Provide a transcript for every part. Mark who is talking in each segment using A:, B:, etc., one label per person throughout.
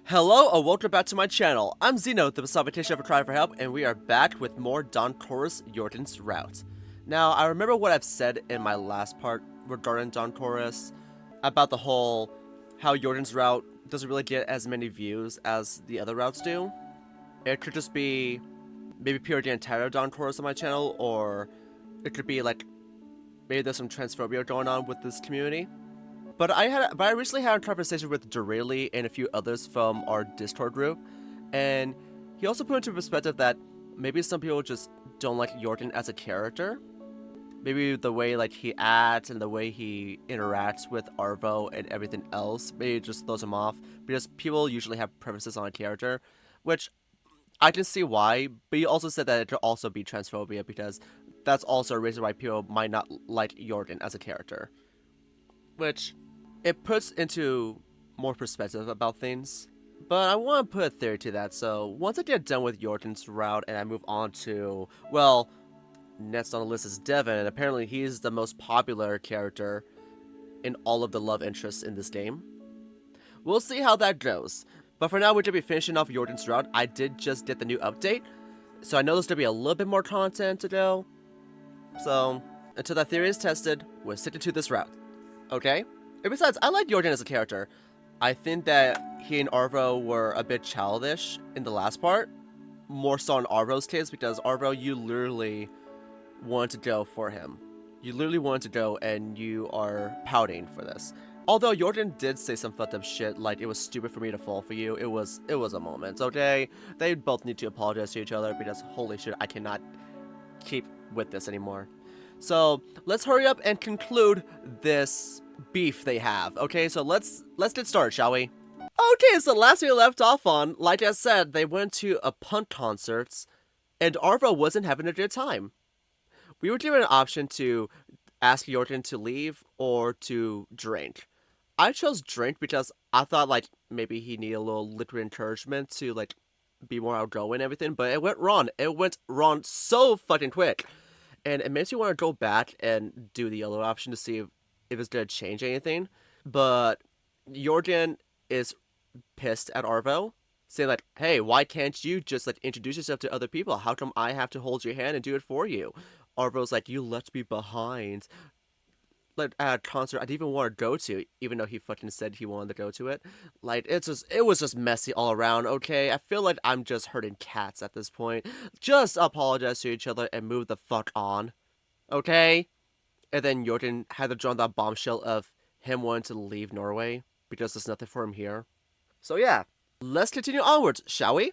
A: Hello and welcome back to my channel. I'm Xeno, the personification of a cry for help, and we are back with more Don Chorus Jordan's Route. Now, I remember what I've said in my last part regarding Don Chorus about the whole how Jordan's route doesn't really get as many views as the other routes do. It could just be maybe pure the entire Don Chorus on my channel, or it could be like maybe there's some transphobia going on with this community. But I recently had a conversation with Durali and a few others from our Discord group, and he also put into perspective that maybe some people just don't like Jordan as a character. Maybe the way like he acts and the way he interacts with Arvo and everything else, maybe it just throws him off, because people usually have preferences on a character, which I can see why, but he also said that it could also be transphobia, because that's also a reason why people might not like Jordan as a character. Which it puts into more perspective about things. But I want to put a theory to that, so once I get done with Jordan's route and I move on to, well, next on the list is Devin, and apparently he's the most popular character in all of the love interests in this game. We'll see how that goes. But for now, we're going to be finishing off Jordan's route. I did just get the new update, so I know there's going to be a little bit more content to go. So, until that theory is tested, we're sticking to this route. Okay? And besides, I like Jordan as a character. I think that he and Arvo were a bit childish in the last part. More so in Arvo's case, because Arvo, you literally wanted to go for him. You literally wanted to go, and you are pouting for this. Although Jordan did say some fucked up shit, like it was stupid for me to fall for you. It was a moment, okay? They both need to apologize to each other, because holy shit, I cannot keep with this anymore. So let's hurry up and conclude this beef they have. Okay, so let's get started, shall we? Okay, so last we left off on, like I said, they went to a punk concert, and Arvo wasn't having a good time. We were given an option to ask Jordan to leave or to drink. I chose drink because I thought like maybe he needed a little liquid encouragement to like be more outgoing and everything, but it went wrong. It went wrong so fucking quick. And it makes you want to go back and do the other option to see if it's going to change anything. But Jordan is pissed at Arvo, saying like, hey, why can't you just like introduce yourself to other people? How come I have to hold your hand and do it for you? Arvo's like, you left me behind. Like at a concert I didn't even want to go to, even though he fucking said he wanted to go to it. Like it was just messy all around. Okay, I feel like I'm just hurting cats at this point. Just apologize to each other and move the fuck on, okay? And then Jordan had to drop that bombshell of him wanting to leave Norway because there's nothing for him here. So yeah, let's continue onwards, shall we?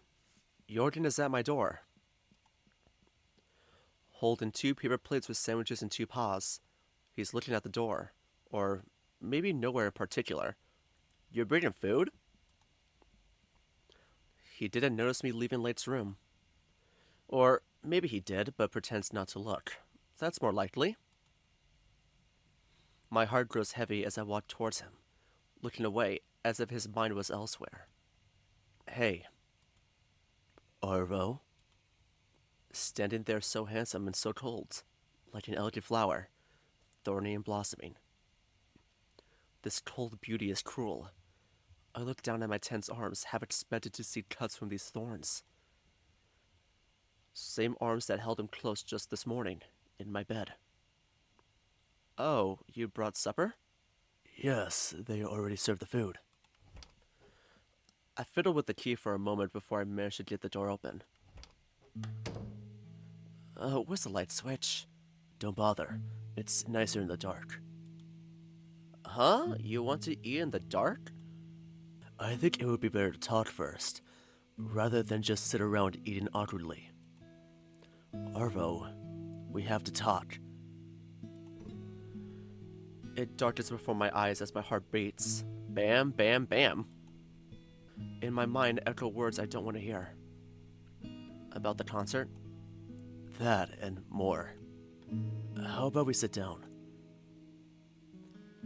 A: Jordan is at my door, holding 2 paper plates with sandwiches in 2 paws. He's looking at the door, or maybe nowhere in particular. You're bringing food? He didn't notice me leaving Late's room. Or maybe he did, but pretends not to look. That's more likely. My heart grows heavy as I walk towards him, looking away as if his mind was elsewhere. Hey. Arvo? Standing there so handsome and so cold, like an elegant flower, thorny and blossoming. This cold beauty is cruel. I look down at my tense arms, half expected to see cuts from these thorns. Same arms that held him close just this morning, in my bed. Oh, you brought supper? Yes, they already served the food. I fiddled with the key for a moment before I managed to get the door open. Where's the light switch? Don't bother. It's nicer in the dark. Huh? You want to eat in the dark? I think it would be better to talk first, rather than just sit around eating awkwardly. Arvo, we have to talk. It darkens before my eyes as my heart beats. Bam, bam, bam. In my mind echo words I don't want to hear. About the concert? That and more. How about we sit down?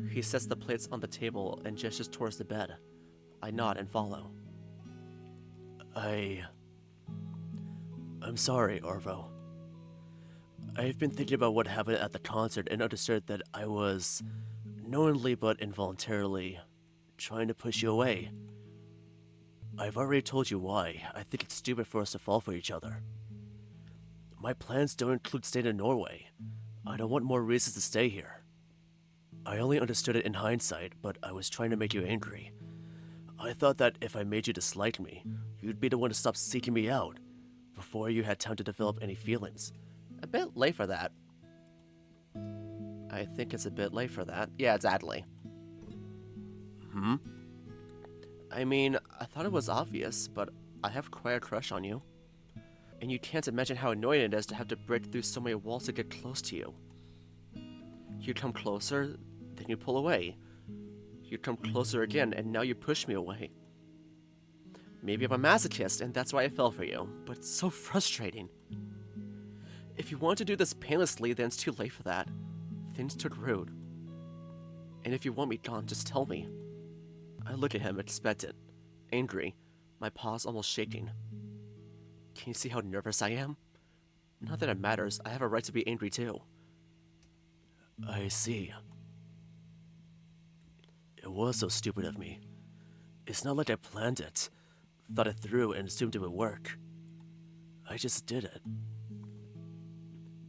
A: He sets the plates on the table and gestures towards the bed. I nod and follow. I'm sorry, Arvo. I've been thinking about what happened at the concert and understood that I was, knowingly but involuntarily, trying to push you away. I've already told you why. I think it's stupid for us to fall for each other. My plans don't include staying in Norway. I don't want more reasons to stay here. I only understood it in hindsight, but I was trying to make you angry. I thought that if I made you dislike me, you'd be the one to stop seeking me out, before you had time to develop any feelings. A bit late for that. I think it's a bit late for that. Yeah, exactly. I mean, I thought it was obvious, but I have quite a crush on you. And you can't imagine how annoying it is to have to break through so many walls to get close to you. You come closer, then you pull away. You come closer again, and now you push me away. Maybe I'm a masochist, and that's why I fell for you, but it's so frustrating. If you want to do this painlessly, then it's too late for that. Things took root. And if you want me gone, just tell me. I look at him, expectant, angry, my paws almost shaking. Can you see how nervous I am? Not that it matters, I have a right to be angry too. I see. It was so stupid of me. It's not like I planned it, thought it through and assumed it would work. I just did it.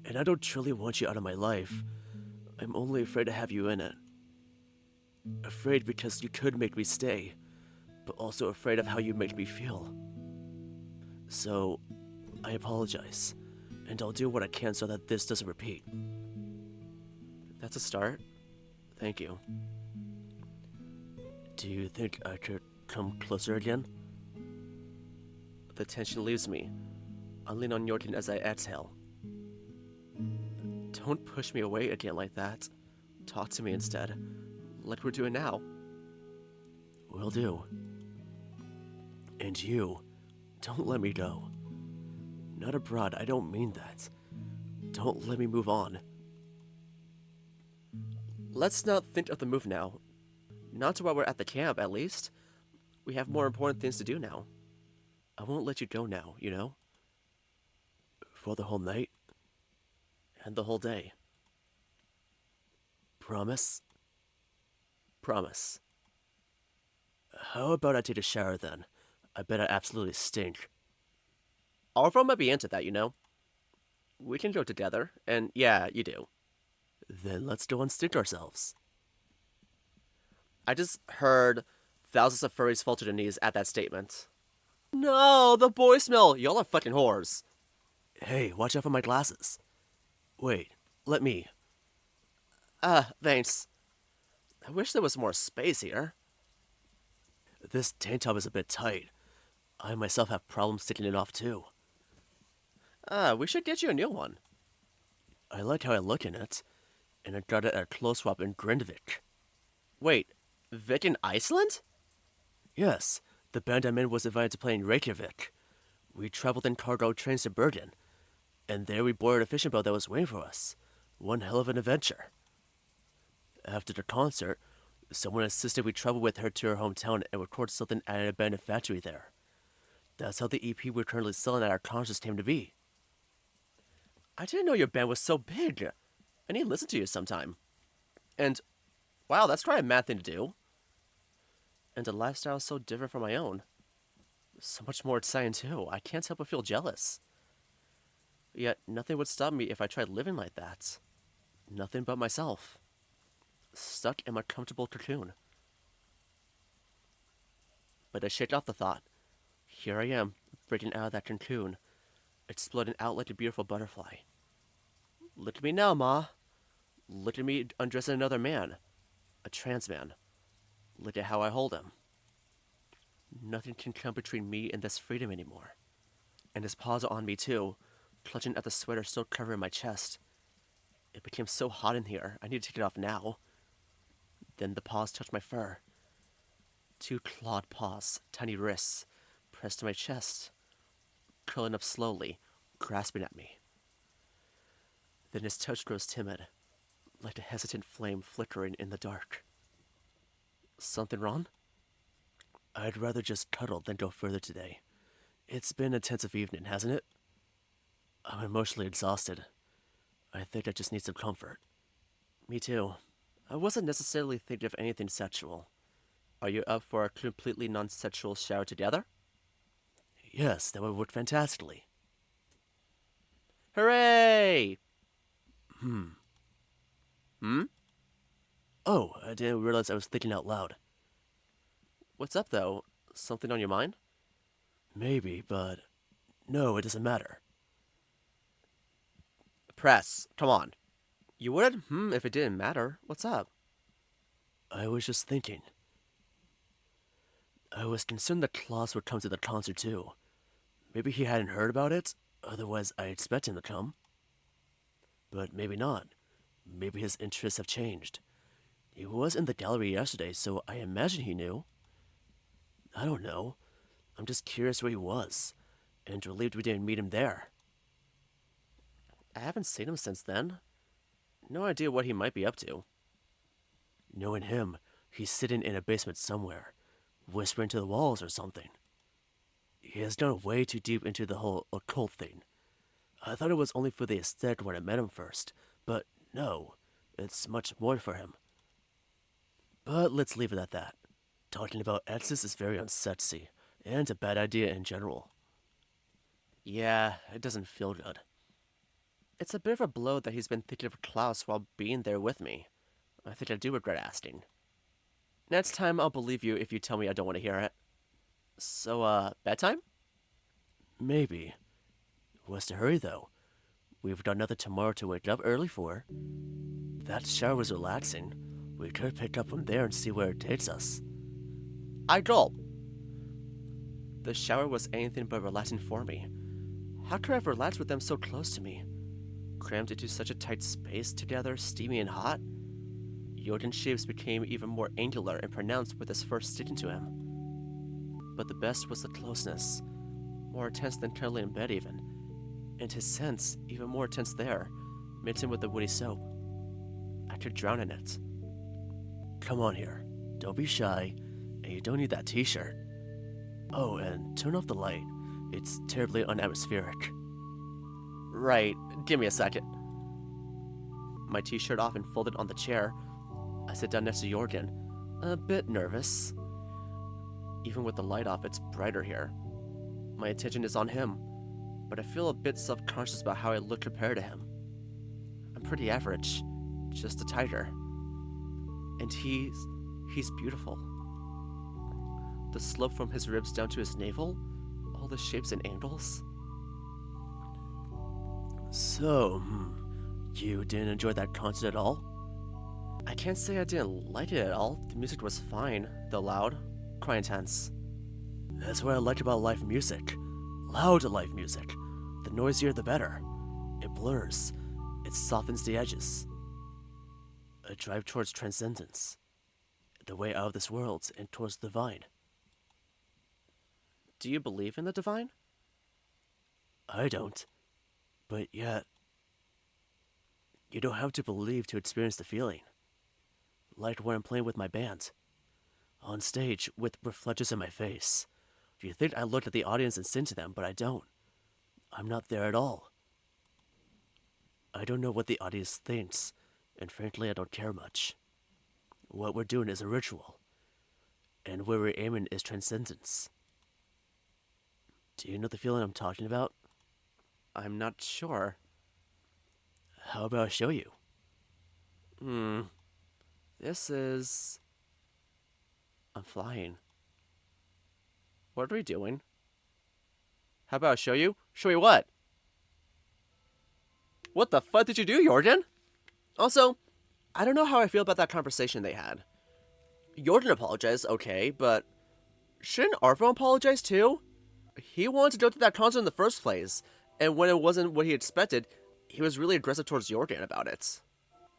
A: And I don't truly want you out of my life. I'm only afraid to have you in it. Afraid because you could make me stay, but also afraid of how you make me feel. So, I apologize, and I'll do what I can so that this doesn't repeat. That's a start. Thank you. Do you think I could come closer again? The tension leaves me. I lean on Jørgen as I exhale. Don't push me away again like that. Talk to me instead, like we're doing now. Will do. And you, don't let me go. Not abroad, I don't mean that. Don't let me move on. Let's not think of the move now. Not while we're at the camp, at least. We have more important things to do now. I won't let you go now, you know? For the whole night. And the whole day. Promise? Promise. How about I take a shower then? I bet I absolutely stink. Arvo might be into that, you know? We can go together, and yeah, you do. Then let's go and stink ourselves. I just heard thousands of furries fall to their knees at that statement. No, the boy smell! Y'all are fucking whores. Hey, watch out for my glasses. Wait, let me. Thanks. I wish there was more space here. This tank top is a bit tight. I myself have problems taking it off too. We should get you a new one. I like how I look in it, and I got it at a clothes swap in Grindavik. Wait, Vik in Iceland? Yes, the band I'm in was invited to play in Reykjavik. We traveled in cargo trains to Bergen, and there we boarded a fishing boat that was waiting for us. One hell of an adventure. After the concert, someone insisted we travel with her to her hometown and record something at an abandoned factory there. That's how the EP we're currently selling at our concerts came to be. I didn't know your band was so big. I need to listen to you sometime. And, wow, that's quite a mad thing to do. And a lifestyle so different from my own. So much more exciting too. I can't help but feel jealous. Yet, nothing would stop me if I tried living like that. Nothing but myself. Stuck in my comfortable cocoon. But I shake off the thought. Here I am, breaking out of that cocoon, exploding out like a beautiful butterfly. Look at me now, Ma. Look at me undressing another man. A trans man. Look at how I hold him. Nothing can come between me and this freedom anymore. And his paws are on me too, clutching at the sweater still covering my chest. It became so hot in here, I need to take it off now. Then the paws touch my fur. Two clawed paws, tiny wrists, pressed to my chest, curling up slowly, grasping at me. Then his touch grows timid, like a hesitant flame flickering in the dark. Something wrong? I'd rather just cuddle than go further today. It's been an intensive evening, hasn't it? I'm emotionally exhausted. I think I just need some comfort. Me too. I wasn't necessarily thinking of anything sexual. Are you up for a completely non-sexual shower together? Yes, that would work fantastically. Hooray! Hmm? Oh, I didn't realize I was thinking out loud. What's up, though? Something on your mind? Maybe, but no, it doesn't matter. Press, come on. You wouldn't if it didn't matter. What's up? I was just thinking. I was concerned that Klaus would come to the concert too. Maybe he hadn't heard about it, otherwise I expect him to come. But maybe not. Maybe his interests have changed. He was in the gallery yesterday, so I imagine he knew. I don't know. I'm just curious where he was, and relieved we didn't meet him there. I haven't seen him since then. No idea what he might be up to. Knowing him, he's sitting in a basement somewhere, whispering to the walls or something. He has gone way too deep into the whole occult thing. I thought it was only for the aesthetic when I met him first, but no, it's much more for him. But let's leave it at that. Talking about exes is very unsexy, and a bad idea in general. Yeah, it doesn't feel good. It's a bit of a blow that he's been thinking of Klaus while being there with me. I think I do regret asking. Next time I'll believe you if you tell me I don't want to hear it. So, bedtime? Maybe. What's the hurry, though? We've got another tomorrow to wake up early for. That shower was relaxing. We could pick up from there and see where it takes us. I gulp. The shower was anything but relaxing for me. How could I have relaxed with them so close to me? Crammed into such a tight space together, steamy and hot? Jørgen's shapes became even more angular and pronounced with us first sticking to him. But the best was the closeness, more intense than cuddling in bed even, and his scent, even more intense there, mixed in with the woody soap. I could drown in it. Come on here, don't be shy, and you don't need that t-shirt. Oh, and turn off the light, it's terribly unatmospheric. Right, give me a second. My t-shirt off and folded on the chair, I sit down next to Jørgen, a bit nervous. Even with the light off, it's brighter here. My attention is on him, but I feel a bit self-conscious about how I look compared to him. I'm pretty average, just a tiger. And he's beautiful. The slope from his ribs down to his navel, all the shapes and angles. So, you didn't enjoy that concert at all? I can't say I didn't like it at all. The music was fine, though loud, quite intense. That's what I liked about live music. Loud live music. The noisier the better. It blurs. It softens the edges. A drive towards transcendence. The way out of this world and towards the divine. Do you believe in the divine? I don't. But yet, you don't have to believe to experience the feeling. Like when I'm playing with my band. On stage, with reflectors in my face. You think I look at the audience and sing to them, but I don't. I'm not there at all. I don't know what the audience thinks, and frankly I don't care much. What we're doing is a ritual, and where we're aiming is transcendence. Do you know the feeling I'm talking about? I'm not sure. How about I show you? This is... I'm flying. What are we doing? How about I show you? Show you what? What the fuck did you do, Jørgen? Also, I don't know how I feel about that conversation they had. Jørgen apologized, okay, but shouldn't Arvo apologize too? He wanted to go to that concert in the first place, and when it wasn't what he expected, he was really aggressive towards Jørgen about it.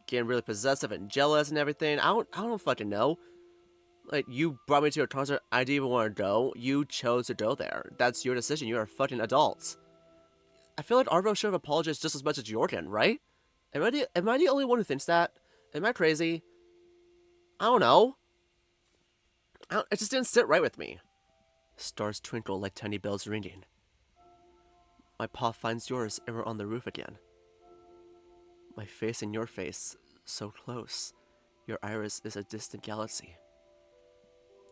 A: Getting really possessive and jealous and everything. I don't fucking know. Like, you brought me to a concert I didn't even want to go. You chose to go there. That's your decision. You're a fucking adult. I feel like Arvo should have apologized just as much as Jørgen, right? Am I the only one who thinks that? Am I crazy? I don't know. It just didn't sit right with me. Stars twinkle like tiny bells ringing. My paw finds yours and we're on the roof again. My face and your face, so close. Your iris is a distant galaxy.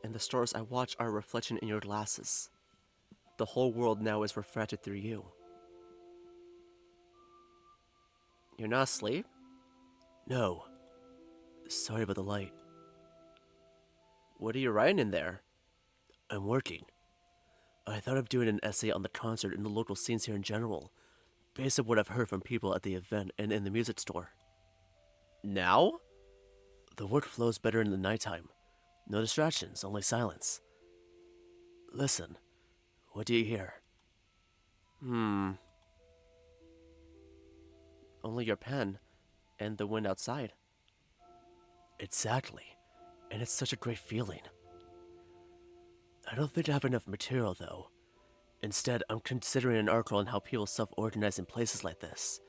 A: And the stars I watch are a reflection in your glasses. The whole world now is refracted through you. You're not asleep? No. Sorry about the light. What are you writing in there? I'm working. I thought of doing an essay on the concert and the local scenes here in general, based on what I've heard from people at the event and in the music store. Now? The work flows better in the nighttime. No distractions, only silence. Listen. What do you hear? Only your pen and the wind outside. Exactly. And it's such a great feeling. I don't think I have enough material, though. Instead, I'm considering an article on how people self-organize in places like this,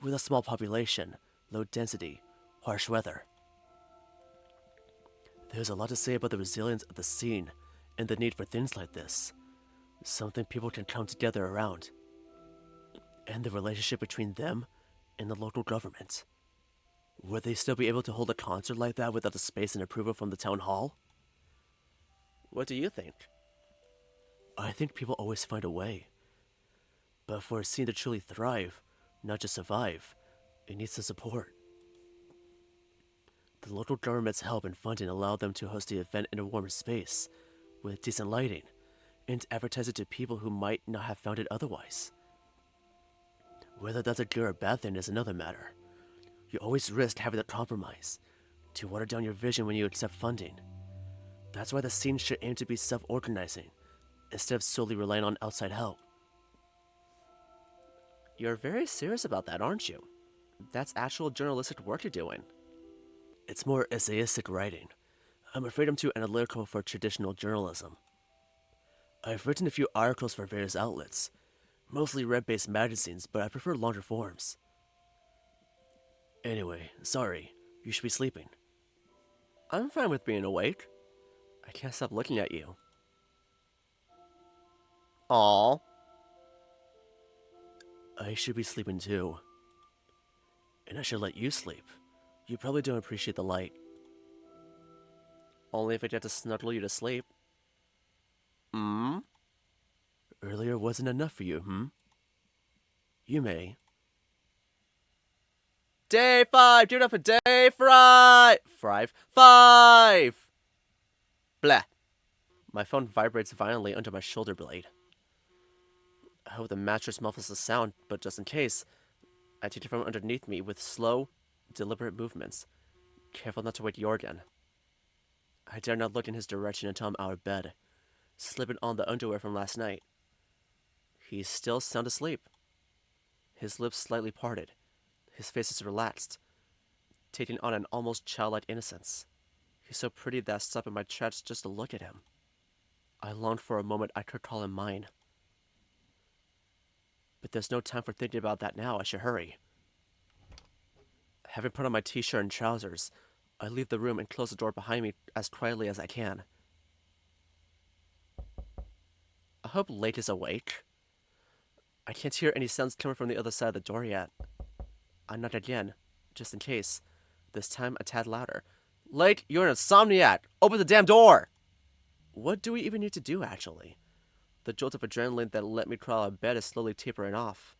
A: with a small population, low density, harsh weather. There's a lot to say about the resilience of the scene and the need for things like this, something people can come together around, and the relationship between them and the local government. Would they still be able to hold a concert like that without the space and approval from the town hall? What do you think? I think people always find a way. But for a scene to truly thrive, not just survive, it needs the support. The local government's help and funding allow them to host the event in a warmer space, with decent lighting, and advertise it to people who might not have found it otherwise. Whether that's a good or bad thing is another matter. You always risk having to compromise, to water down your vision when you accept funding. That's why the scene should aim to be self-organizing, instead of solely relying on outside help. You're very serious about that, aren't you? That's actual journalistic work you're doing. It's more essayistic writing. I'm afraid I'm too analytical for traditional journalism. I've written a few articles for various outlets, mostly web-based magazines, but I prefer longer forms. Anyway, sorry, you should be sleeping. I'm fine with being awake. I can't stop looking at you. Aww. I should be sleeping too. And I should let you sleep. You probably don't appreciate the light. Only if I get to snuggle you to sleep. Earlier wasn't enough for you, You may. Day 5! Give it up for day 5! Blah. My phone vibrates violently under my shoulder blade. I hope the mattress muffles the sound, but just in case, I take it from underneath me with slow, deliberate movements, careful not to wake Jørgen. I dare not look in his direction until I'm out of bed, slipping on the underwear from last night. He's still sound asleep. His lips slightly parted, his face is relaxed, taking on an almost childlike innocence. He's so pretty that I stop in my tracks just to look at him. I longed for a moment I could call him mine. But there's no time for thinking about that now. I should hurry. Having put on my t-shirt and trousers, I leave the room and close the door behind me as quietly as I can. I hope Lake is awake. I can't hear any sounds coming from the other side of the door yet. I knock again, just in case. This time a tad louder. Lake, you're an insomniac! Open the damn door! What do we even need to do, actually? The jolt of adrenaline that let me crawl out of bed is slowly tapering off,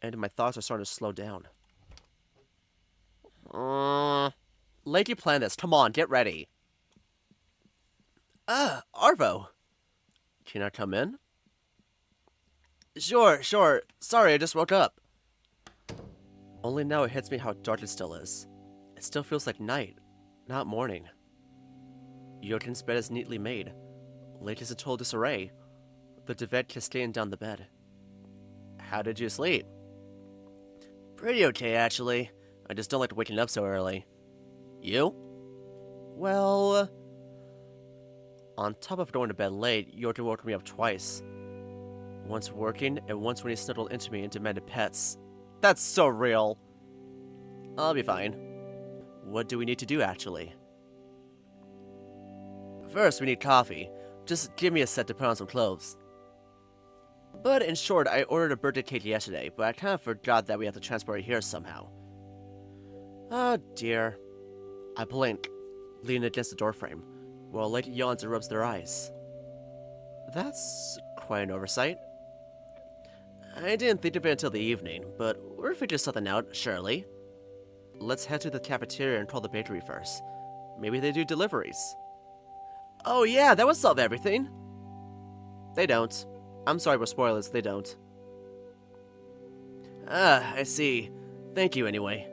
A: and my thoughts are starting to slow down. Lake, you planned this. Come on, get ready. Arvo. Can I come in? Sure. Sorry, I just woke up. Only now it hits me how dark it still is. It still feels like night, not morning. Jørgen's bed is neatly made. Lake is in total disarray. The divan cascading down the bed. How did you sleep? Pretty okay, actually. I just don't like waking up so early. You? Well... On top of going to bed late, Jørgen woke me up twice. Once working, and once when he snuggled into me and demanded pets. That's so real. I'll be fine. What do we need to do, actually? First, we need coffee. Just give me a sec to put on some clothes. But in short, I ordered a birthday cake yesterday, but I kind of forgot that we have to transport it here somehow. Oh dear. I blink, leaning against the doorframe, while Lake yawns and rubs their eyes. That's quite an oversight. I didn't think of it until the evening, but we'll figure something out, surely. Let's head to the cafeteria and call the bakery first. Maybe they do deliveries. Oh yeah, that would solve everything. They don't. I'm sorry for spoilers, they don't. Ah, I see. Thank you anyway.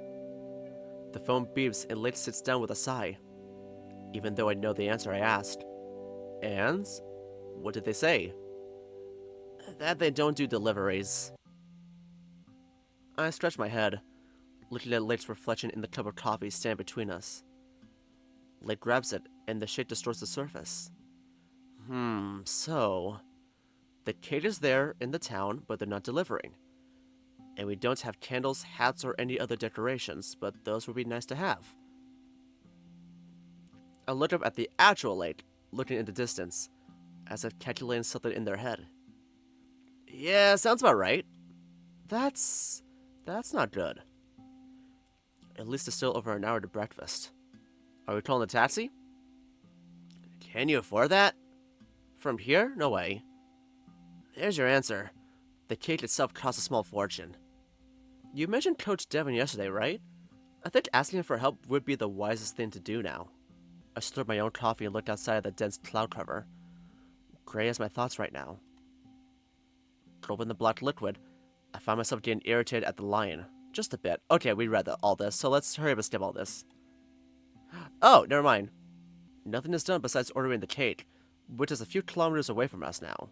A: The phone beeps and Lake sits down with a sigh, even though I know the answer I asked. And? What did they say? That they don't do deliveries. I stretch my head, looking at Lake's reflection in the cup of coffee standing between us. Lake grabs it, and the shade distorts the surface. So... The cage is there in the town, but they're not delivering. And we don't have candles, hats, or any other decorations, but those would be nice to have. I look up at the actual lake, looking in the distance, as if calculating something in their head. Yeah, sounds about right. That's not good. At least it's still over an hour to breakfast. Are we calling a taxi? Can you afford that? From here? No way. There's your answer. The cake itself costs a small fortune. You mentioned Coach Devin yesterday, right? I think asking him for help would be the wisest thing to do now. I stirred my own coffee and looked outside at the dense cloud cover. Gray as my thoughts right now. Gulping the black liquid, I found myself getting irritated at the lion. Just a bit. Okay, we read all this, so let's hurry up and skip all this. Oh, never mind. Nothing is done besides ordering the cake, which is a few kilometers away from us now.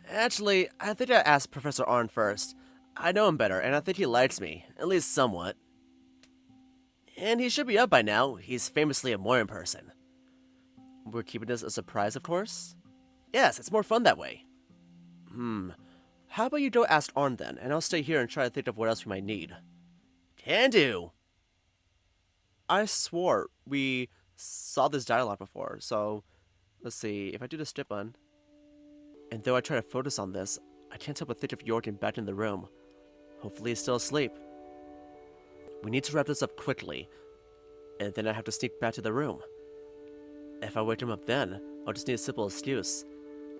A: Actually, I think I asked Professor Arn first. I know him better, and I think he likes me, at least somewhat. And he should be up by now. He's famously a morning person. We're keeping this a surprise, of course? Yes, it's more fun that way. How about you go ask Arn then, and I'll stay here and try to think of what else we might need. Can do! I swore we saw this dialogue before, so let's see, if I do the strip button. And though I try to focus on this, I can't help but think of Jørgen back in the room. Hopefully he's still asleep. We need to wrap this up quickly, and then I have to sneak back to the room. If I wake him up then, I'll just need a simple excuse.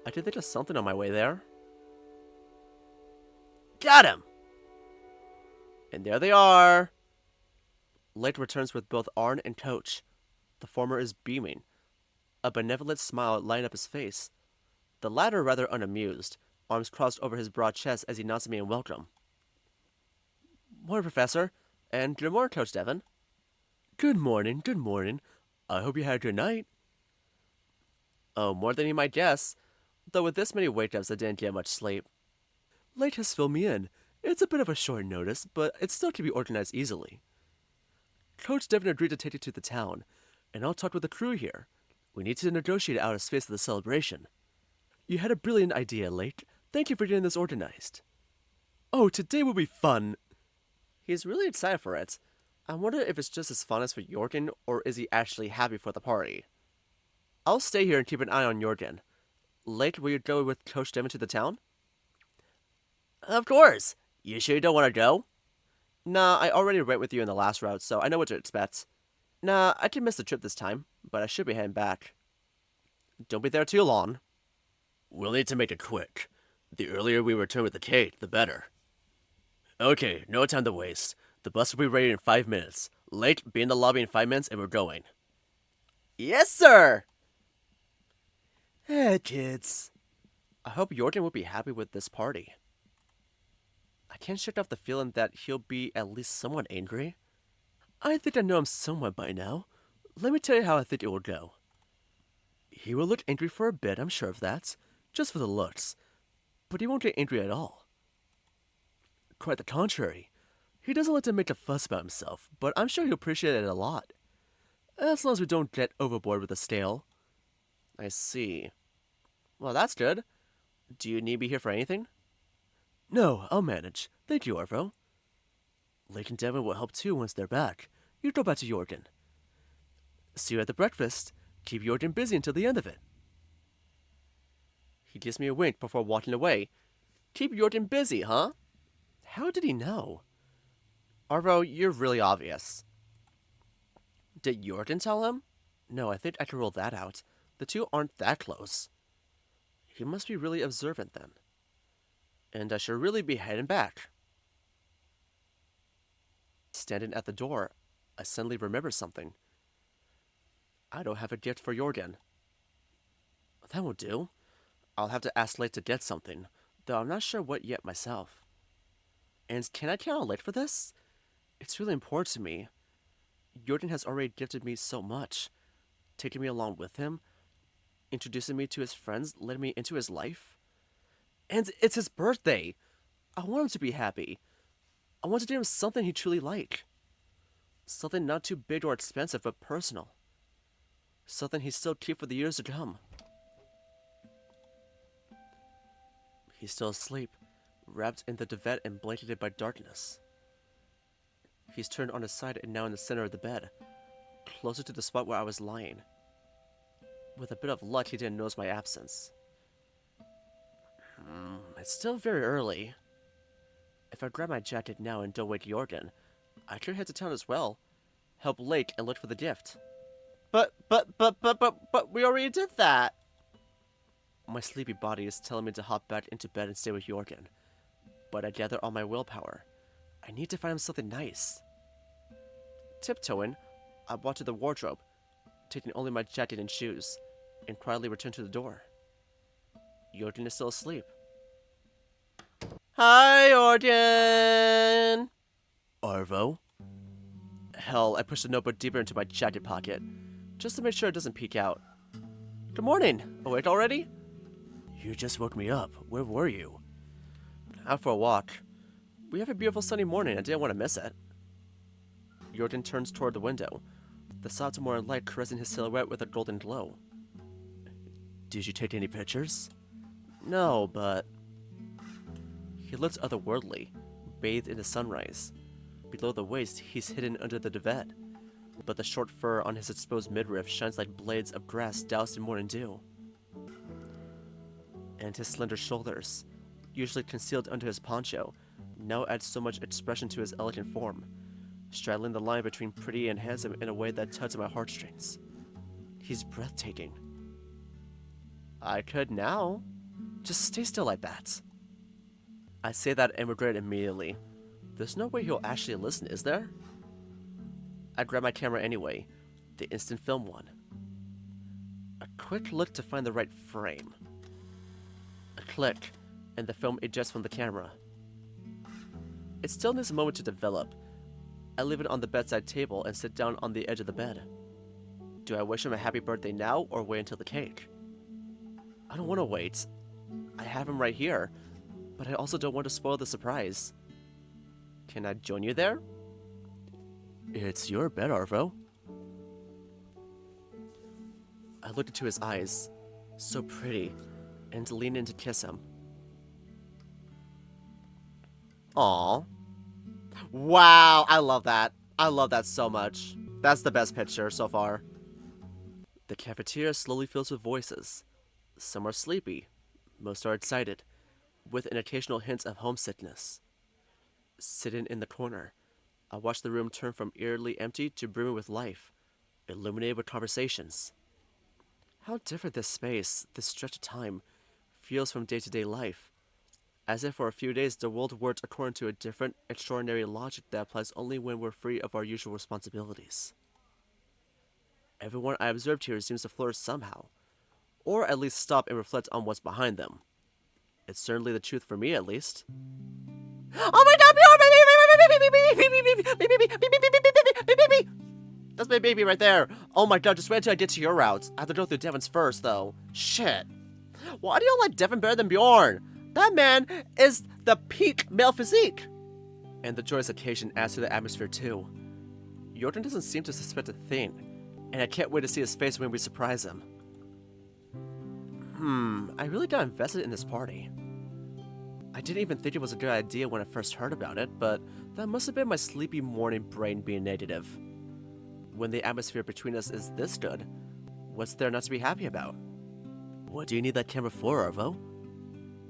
A: I can think of something on my way there. Got him! And there they are! Lake returns with both Arn and Coach. The former is beaming, a benevolent smile lighting up his face. The latter rather unamused, arms crossed over his broad chest as he nods at me in welcome. Morning, Professor, and good morning, Coach Devin. Good morning, good morning. I hope you had a good night. Oh, more than you might guess, though with this many wake-ups I didn't get much sleep. Lake has filled me in. It's a bit of a short notice, but it still can be organized easily. Coach Devin agreed to take you to the town, and I'll talk with the crew here. We need to negotiate out a space for the celebration. You had a brilliant idea, Lake. Thank you for getting this organized. Oh, today will be fun! He's really excited for it. I wonder if it's just as fun as for Jørgen, or is he actually happy for the party? I'll stay here and keep an eye on Jørgen. Lake, will you go with Coach Devin to the town? Of course! You sure you don't want to go? Nah, I already went with you in the last route, so I know what to expect. Nah, I can miss the trip this time, but I should be heading back. Don't be there too long. We'll need to make it quick. The earlier we return with the cake, the better. Okay, no time to waste. The bus will be ready in 5 minutes. Lake, be in the lobby in 5 minutes and we're going. Yes, sir! Hey, kids. I hope Jørgen will be happy with this party. I can't shake off the feeling that he'll be at least somewhat angry. I think I know him somewhat by now. Let me tell you how I think it will go. He will look angry for a bit, I'm sure of that. Just for the looks. But he won't get angry at all. Quite the contrary. He doesn't like to make a fuss about himself, but I'm sure he'll appreciate it a lot. As long as we don't get overboard with the stale. I see. Well, that's good. Do you need me here for anything? No, I'll manage. Thank you, Arvo. Lake and Devin will help too once they're back. You go back to Jørgen. See you at the breakfast. Keep Jørgen busy until the end of it. He gives me a wink before walking away. Keep Jørgen busy, huh? How did he know? Arvo, you're really obvious. Did Jørgen tell him? No, I think I can rule that out. The two aren't that close. He must be really observant then. And I should really be heading back. Standing at the door, I suddenly remember something. I don't have a gift for Jørgen. That won't do. I'll have to ask Late to get something, though I'm not sure what yet myself. And can I count on Late for this? It's really important to me. Jørgen has already gifted me so much, taking me along with him, introducing me to his friends, letting me into his life. And it's his birthday. I want him to be happy. I want to do him something he truly likes. Something not too big or expensive, but personal. Something he still keep for the years to come. He's still asleep, wrapped in the duvet and blanketed by darkness. He's turned on his side and now in the center of the bed, closer to the spot where I was lying. With a bit of luck, he didn't notice my absence. It's still very early. If I grab my jacket now and don't wake Jørgen, I could head to town as well, help Lake and look for the gift. But we already did that! My sleepy body is telling me to hop back into bed and stay with Jørgen, but I gather all my willpower. I need to find him something nice. Tiptoeing, I walk to the wardrobe, taking only my jacket and shoes, and quietly return to the door. Jørgen is still asleep. Hi, Jørgen! Arvo? Hell, I push the notebook deeper into my jacket pocket, just to make sure it doesn't peek out. Good morning! Awake already? You just woke me up. Where were you? Out for a walk. We have a beautiful sunny morning. I didn't want to miss it. Jørgen turns toward the window, the soft morning light caressing his silhouette with a golden glow. Did you take any pictures? No, but... He looks otherworldly, bathed in the sunrise. Below the waist, he's hidden under the duvet, but the short fur on his exposed midriff shines like blades of grass doused in morning dew. And his slender shoulders, usually concealed under his poncho, now add so much expression to his elegant form, straddling the line between pretty and handsome in a way that tugs at my heartstrings. He's breathtaking. I could now. Just stay still like that. I say that and regret it immediately. There's no way he'll actually listen, is there? I grab my camera anyway, the instant film one. A quick look to find the right frame. A click, and the film ejects from the camera. It still needs a moment to develop. I leave it on the bedside table and sit down on the edge of the bed. Do I wish him a happy birthday now or wait until the cake? I don't want to wait. I have him right here, but I also don't want to spoil the surprise. Can I join you there? It's your bed, Arvo. I look into his eyes, so pretty, and lean in to kiss him. Aww. Wow, I love that. I love that so much. That's the best picture so far. The cafeteria slowly fills with voices. Some are sleepy, most are excited, with an occasional hint of homesickness. Sitting in the corner, I watch the room turn from eerily empty to brimming with life, illuminated with conversations. How different this space, this stretch of time, feels from day-to-day life, as if for a few days the world worked according to a different, extraordinary logic that applies only when we're free of our usual responsibilities. Everyone I observed here seems to flourish somehow, or at least stop and reflect on what's behind them. It's certainly the truth for me, at least. Oh my god, baby! That's my baby right there. Oh my god, just wait until I get to your route. I have to go through Devon's first, though. Shit. Why do you like Devon better than Bjorn? That man is the peak male physique. And the joyous occasion adds to the atmosphere, too. Jørgen doesn't seem to suspect a thing, and I can't wait to see his face when we surprise him. I really got invested in this party. I didn't even think it was a good idea when I first heard about it, but that must have been my sleepy morning brain being negative. When the atmosphere between us is this good, what's there not to be happy about? What do you need that camera for, Arvo?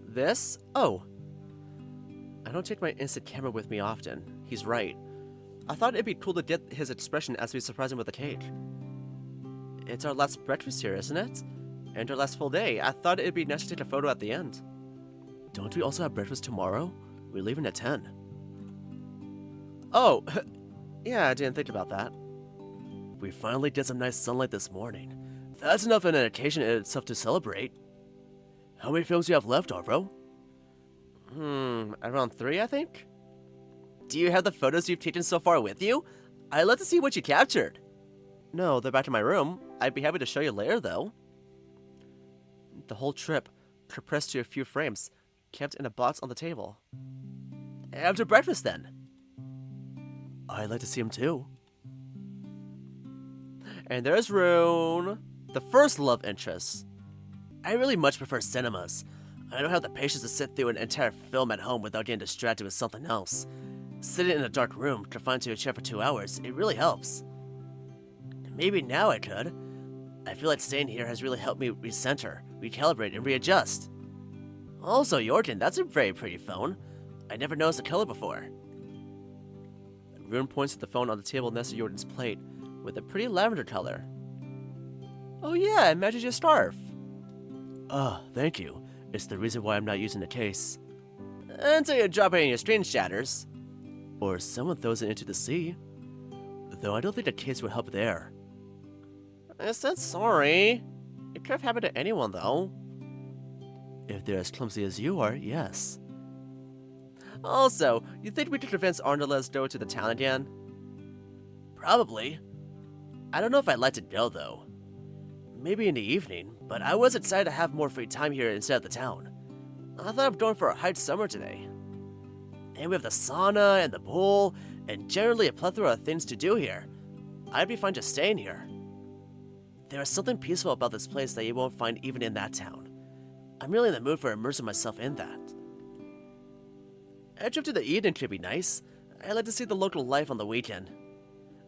A: This? Oh. I don't take my instant camera with me often. He's right. I thought it'd be cool to get his expression as we surprise him with a cake. It's our last breakfast here, isn't it? And our last full day. I thought it'd be nice to take a photo at the end. Don't we also have breakfast tomorrow? We're leaving at 10. Oh, yeah, I didn't think about that. We finally get some nice sunlight this morning. That's enough of an occasion in itself to celebrate. How many films do you have left, Arvo? Around 3, I think? Do you have the photos you've taken so far with you? I'd love to see what you captured. No, they're back in my room. I'd be happy to show you later, though. The whole trip, compressed to a few frames, kept in a box on the table. After breakfast, then. I'd like to see him, too. And there's Rune, the first love interest. I really much prefer cinemas. I don't have the patience to sit through an entire film at home without getting distracted with something else. Sitting in a dark room, confined to a chair for 2 hours, it really helps. Maybe now I could. I feel like staying here has really helped me recenter, recalibrate, and readjust. Also, Jørgen, that's a very pretty phone. I never noticed the color before. Rune points at the phone on the table next to Jørgen's plate, with a pretty lavender color. Oh yeah, it matches your scarf. Thank you. It's the reason why I'm not using the case. Until you drop it and your screen shatters. Or someone throws it into the sea. Though I don't think the case would help there. I said sorry. It could have happened to anyone, though. If they're as clumsy as you are, yes. Also, you think we could convince Arne to let us go to the town again? Probably. I don't know if I'd like to go, though. Maybe in the evening, but I was excited to have more free time here instead of the town. I thought of going for a hike somewhere today. And we have the sauna and the pool, and generally a plethora of things to do here. I'd be fine just staying here. There is something peaceful about this place that you won't find even in that town. I'm really in the mood for immersing myself in that. A trip to the Eden could be nice. I'd like to see the local life on the weekend.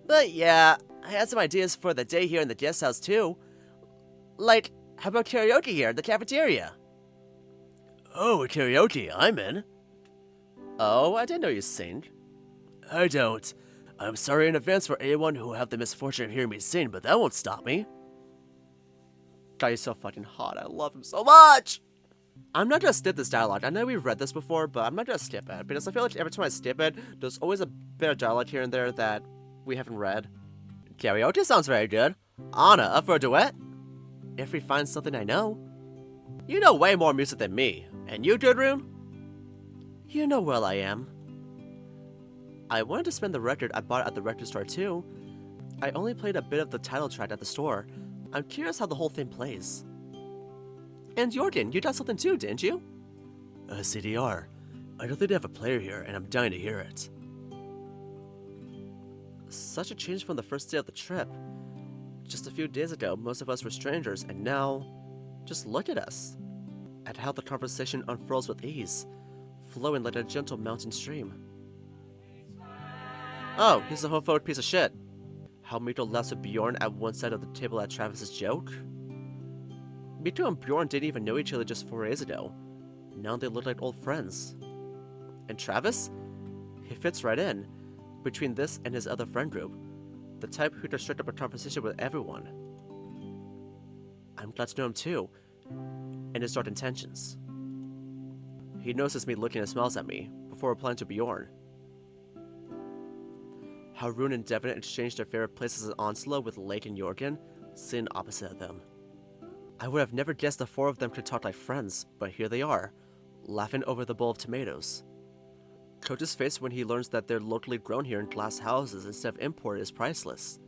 A: But yeah, I had some ideas for the day here in the guest house too. Like, how about karaoke here at the cafeteria? Oh, karaoke, I'm in. Oh, I didn't know you sing. I don't. I'm sorry in advance for anyone who will have the misfortune of hearing me sing, but that won't stop me. God, he's so fucking hot. I love him so much! I'm not gonna skip this dialogue. I know we've read this before, but I'm not gonna skip it, because I feel like every time I skip it, there's always a bit of dialogue here and there that we haven't read. Karaoke sounds very good. Anna, up for a duet? If we find something I know. You know way more music than me. And you, good, Rune? You know well I am. I wanted to spin the record I bought at the record store too. I only played a bit of the title track at the store. I'm curious how the whole thing plays. And Jørgen, you got something too, didn't you? A CDR. I don't think they have a player here, and I'm dying to hear it. Such a change from the first day of the trip. Just a few days ago, most of us were strangers, and now, just look at us. At how the conversation unfurls with ease, flowing like a gentle mountain stream. Oh, he's a homophobic piece of shit. How Miko laughs with Bjorn at one side of the table at Travis's joke. Miko and Bjorn didn't even know each other just 4 days ago. Now they look like old friends. And Travis? He fits right in, between this and his other friend group. The type who could strike up a conversation with everyone. I'm glad to know him too, and his dark intentions. He notices me looking and smiles at me, before replying to Bjorn. How Rune and Devin exchanged their favorite places at Onslow with Lake and Jørgen, sitting opposite of them. I would have never guessed the 4 of them could talk like friends, but here they are, laughing over the bowl of tomatoes. Coach's face when he learns that they're locally grown here in glass houses instead of imported is priceless.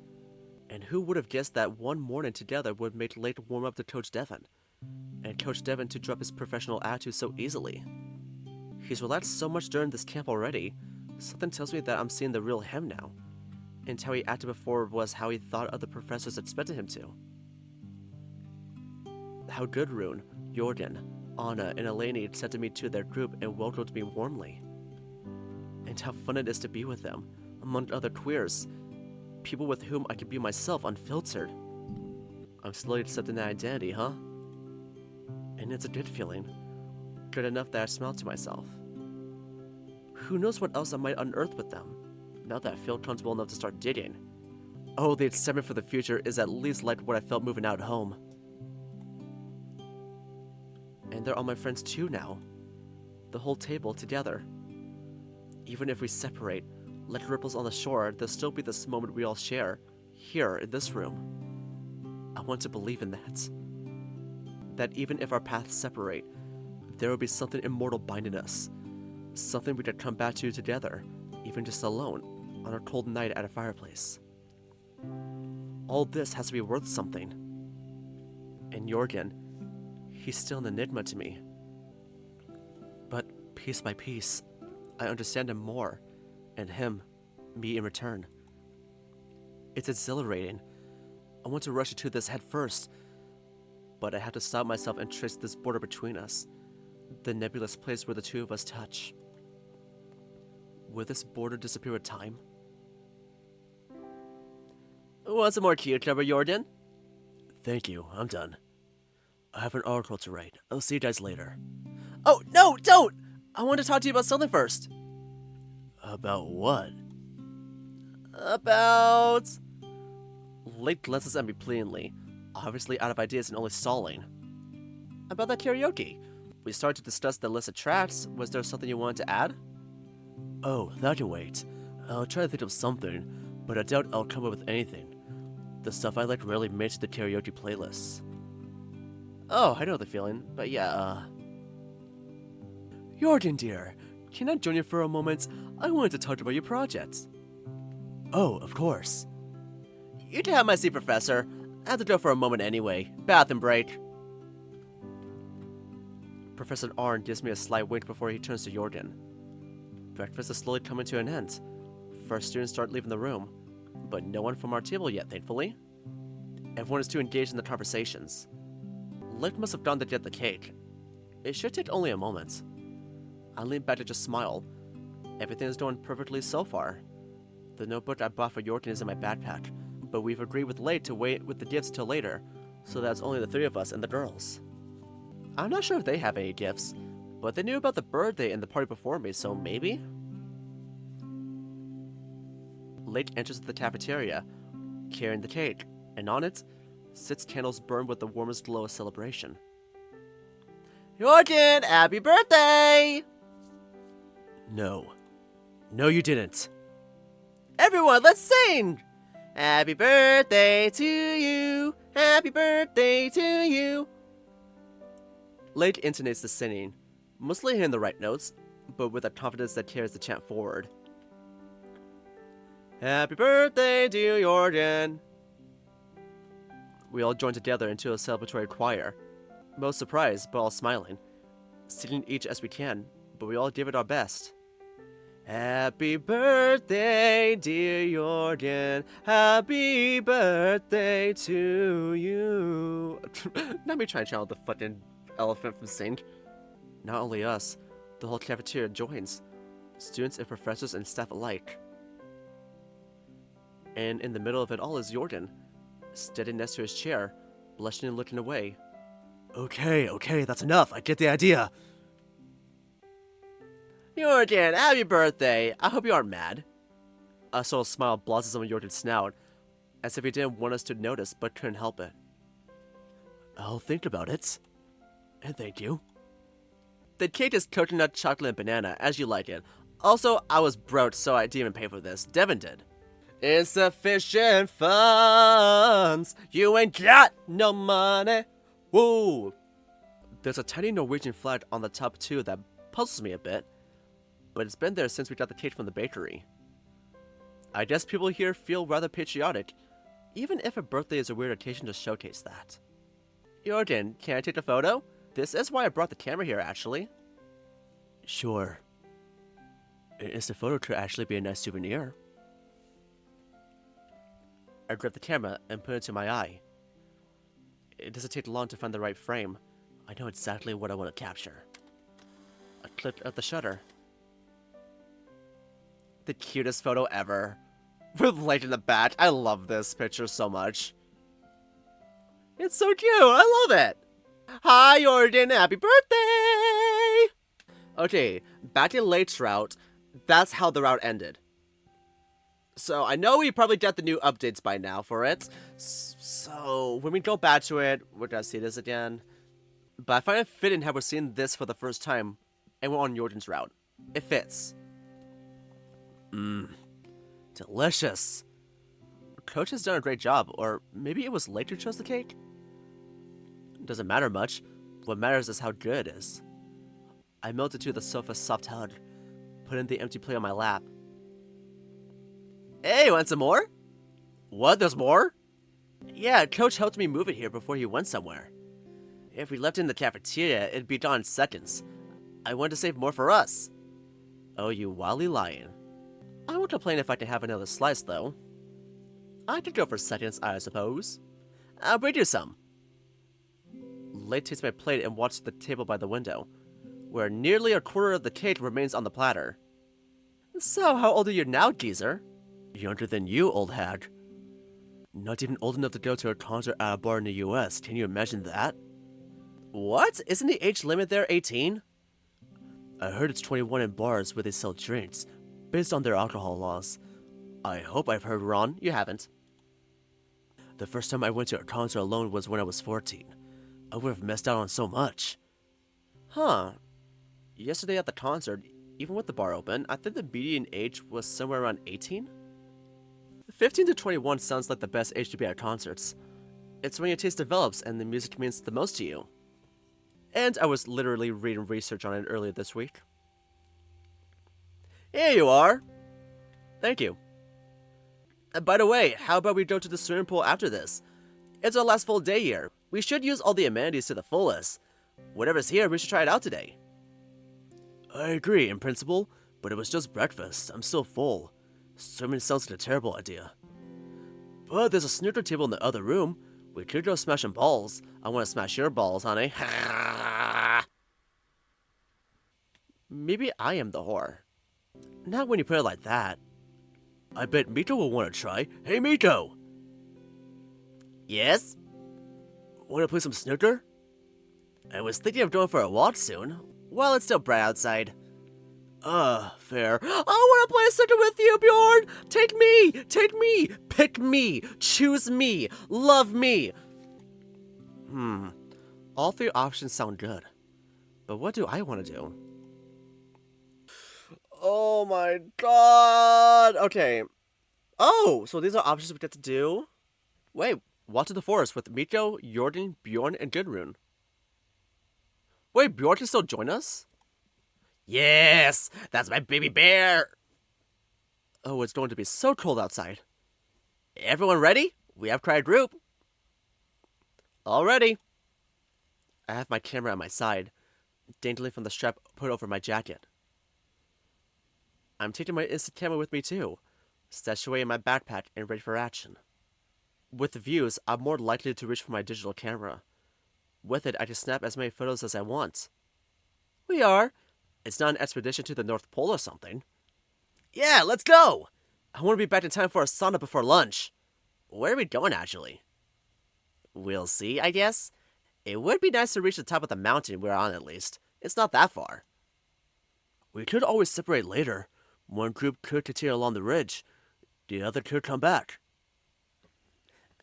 A: And who would have guessed that one morning together would make Lake warm up to Coach Devin, and Coach Devin to drop his professional attitude so easily. He's relaxed so much during this camp already, something tells me that I'm seeing the real him now, and how he acted before was how he thought other professors expected him to. How good Rune, Jørgen, Anna, and Eleni accepted me to their group and welcomed me warmly. And how fun it is to be with them, among other queers, people with whom I can be myself unfiltered. I'm slowly accepting that identity, huh? And it's a good feeling. Good enough that I smile to myself. Who knows what else I might unearth with them, now that I feel comfortable enough to start digging. Oh, the excitement for the future is at least like what I felt moving out home. And they're all my friends too now. The whole table together. Even if we separate, like ripples on the shore, there'll still be this moment we all share, here in this room. I want to believe in that. That even if our paths separate, there will be something immortal binding us. Something we could come back to together, even just alone, on a cold night at a fireplace. All this has to be worth something. And Jørgen, he's still an enigma to me. But piece by piece, I understand him more, and him, me in return. It's exhilarating. I want to rush into this head first, but I have to stop myself and trace this border between us, the nebulous place where the two of us touch. Will this border disappear with time? Want some more cucumber, Jørgen? Thank you, I'm done. I have an article to write. I'll see you guys later. Oh, no, don't! I want to talk to you about something first. About what? About... Lake glances at me pleadingly, obviously out of ideas and only stalling. About that karaoke. We started to discuss the list of tracks. Was there something you wanted to add? Oh, that can wait. I'll try to think of something, but I doubt I'll come up with anything. The stuff I like rarely makes the karaoke playlists. Oh, I know the feeling, but yeah, Jørgen, dear, can I join you for a moment? I wanted to talk about your project. Oh, of course. You can have my seat, Professor. I have to go for a moment anyway. Bathroom break. Professor Arn gives me a slight wink before he turns to Jørgen. Breakfast is slowly coming to an end. First students start leaving the room, but no one from our table yet, thankfully. Everyone is too engaged in the conversations. Lick must have gone to get the cake. It should take only a moment. I lean back to just smile. Everything is going perfectly so far. The notebook I bought for Jørgen is in my backpack, but we've agreed with Late to wait with the gifts till later, so that's only the three of us and the girls. I'm not sure if they have any gifts, but they knew about the birthday and the party before me, so maybe? Late enters the cafeteria, carrying the cake, and on it, 6 candles burn with the warmest glow of celebration. Jørgen, happy birthday! No. No, you didn't. Everyone, let's sing! Happy birthday to you! Happy birthday to you! Lake intonates the singing, mostly hitting the right notes, but with a confidence that carries the chant forward. Happy birthday, dear Jørgen! We all join together into a celebratory choir, most surprised, but all smiling, singing each as we can, but we all give it our best. Happy birthday, dear Jørgen. Happy birthday to you. Not me trying to channel the fucking elephant from Sync. Not only us, the whole cafeteria joins. Students and professors and staff alike. And in the middle of it all is Jørgen, standing next to his chair, blushing and looking away. Okay, that's enough. I get the idea. Jørgen, happy birthday! I hope you aren't mad. A subtle smile blossoms on Jørgen's snout, as if he didn't want us to notice but couldn't help it. I'll think about it. And thank you. The cake is coconut, chocolate, and banana, as you like it. Also, I was broke, so I didn't even pay for this. Devin did. Insufficient funds. You ain't got no money. Woo! There's a tiny Norwegian flag on the top too that puzzles me a bit, but it's been there since we got the cake from the bakery. I guess people here feel rather patriotic, even if a birthday is a weird occasion to showcase that. Jørgen, can I take a photo? This is why I brought the camera here, actually. Sure. Is the photo could actually be a nice souvenir. I grab the camera and put it to my eye. It doesn't take long to find the right frame. I know exactly what I want to capture. I click at the shutter. The cutest photo ever. With light in the back. I love this picture so much. It's so cute. I love it. Hi, Jørgen. Happy birthday! Okay, back in Late's route, that's how the route ended. So I know we probably got the new updates by now for it. So when we go back to it, we're gonna see this again. but I find it fitting how we're seeing this for the first time, and we're on Jørgen's route. It fits. Mmm, delicious. Coach has done a great job, or maybe it was late who chose the cake? Doesn't matter much. What matters is how good it is. I melted to the sofa's soft hug, putting the empty plate on my lap. Hey, want some more? What, there's more? Yeah, Coach helped me move it here before he went somewhere. If we left it in the cafeteria, it'd be gone in seconds. I wanted to save more for us. Oh, you wildly lying. I won't complain if I can have another slice, though. I could go for seconds, I suppose. I'll bring you some. Late takes my plate and walks to the table by the window, where nearly a quarter of the cake remains on the platter. So, how old are you now, geezer? Younger than you, old hag. Not even old enough to go to a concert at a bar in the US, can you imagine that? What? Isn't the age limit there 18? I heard it's 21 in bars where they sell drinks, based on their alcohol laws. I hope I've heard wrong. You haven't. The first time I went to a concert alone was when I was 14. I would have missed out on so much. Huh. Yesterday at the concert, even with the bar open, I think the median age was somewhere around 18? 15 to 21 sounds like the best age to be at concerts. It's when your taste develops and the music means the most to you. And I was literally reading research on it earlier this week. Here you are! Thank you. By the way, how about we go to the swimming pool after this? It's our last full day here. We should use all the amenities to the fullest. Whatever's here, we should try it out today. I agree, in principle, but it was just breakfast. I'm still full. Swimming sounds like a terrible idea. But there's a snooker table in the other room. We could go smashing balls. I want to smash your balls, honey. Maybe I am the whore. Not when you put it like that. I bet Miko will want to try. Hey, Miko! Yes? Want to play some snooker? I was thinking of going for a walk soon. Well, it's still bright outside. Fair. I want to play snooker with you, Bjorn! Take me! Take me! Pick me! Choose me! Love me! All three options sound good. But what do I want to do? Oh my god! Okay. Oh, so these are options we get to do? Wait, walk to the forest with Miko, Jørgen, Bjorn, and Gudrun. Wait, Bjorn can still join us? Yes! That's my baby bear! Oh, it's going to be so cold outside. Everyone ready? We have cried group. All ready. I have my camera at my side, daintily from the strap put over my jacket. I'm taking my instant camera with me too, stashed away in my backpack and ready for action. With the views, I'm more likely to reach for my digital camera. With it, I can snap as many photos as I want. We are. It's not an expedition to the North Pole or something. Yeah, let's go! I want to be back in time for a sauna before lunch. Where are we going, actually? We'll see, I guess. It would be nice to reach the top of the mountain we're on, at least. It's not that far. We could always separate later. One group could continue along the ridge. The other could come back.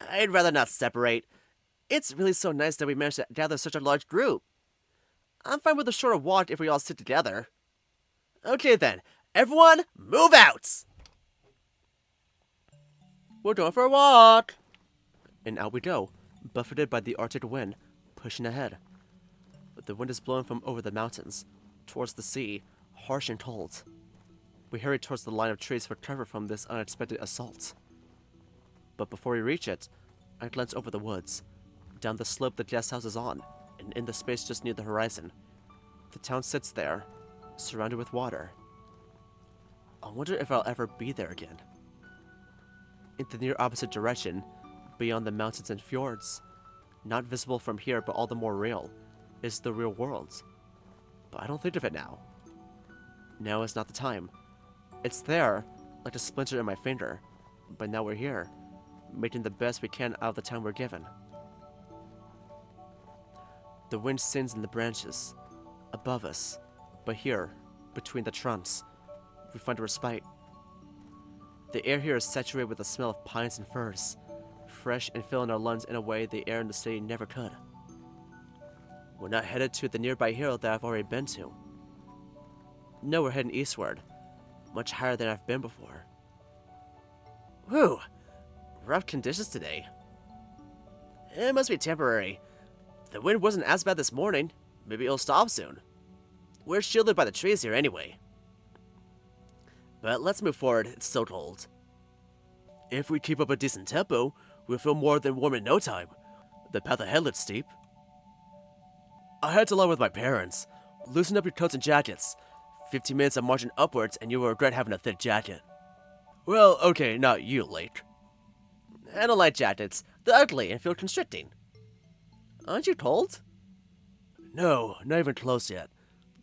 A: I'd rather not separate. It's really so nice that we managed to gather such a large group. I'm fine with a shorter walk if we all sit together. Okay then, everyone, move out! We're going for a walk! And out we go, buffeted by the Arctic wind, pushing ahead. The wind is blowing from over the mountains, towards the sea, harsh and cold. We hurry towards the line of trees for cover from this unexpected assault. But before we reach it, I glance over the woods, down the slope the guest house is on, and in the space just near the horizon. The town sits there, surrounded with water. I wonder if I'll ever be there again. In the near opposite direction, beyond the mountains and fjords, not visible from here but all the more real, is the real world. But I don't think of it now. Now is not the time. It's there, like a splinter in my finger, but now we're here, making the best we can out of the time we're given. The wind sings in the branches, above us, but here, between the trunks, we find a respite. The air here is saturated with the smell of pines and firs, fresh and filling our lungs in a way the air in the city never could. We're not headed to the nearby hill that I've already been to. No, we're heading eastward. Much higher than I've been before. Whew! Rough conditions today. It must be temporary. The wind wasn't as bad this morning. Maybe it'll stop soon. We're shielded by the trees here anyway. But let's move forward, it's so cold. If we keep up a decent tempo, we'll feel more than warm in no time. The path ahead looks steep. I had to lie with my parents. Loosen up your coats and jackets. 15 minutes of marching upwards and you will regret having a thick jacket. Well, okay, not you, Lake. I don't like jackets. They're ugly and feel constricting. Aren't you cold? No, not even close yet.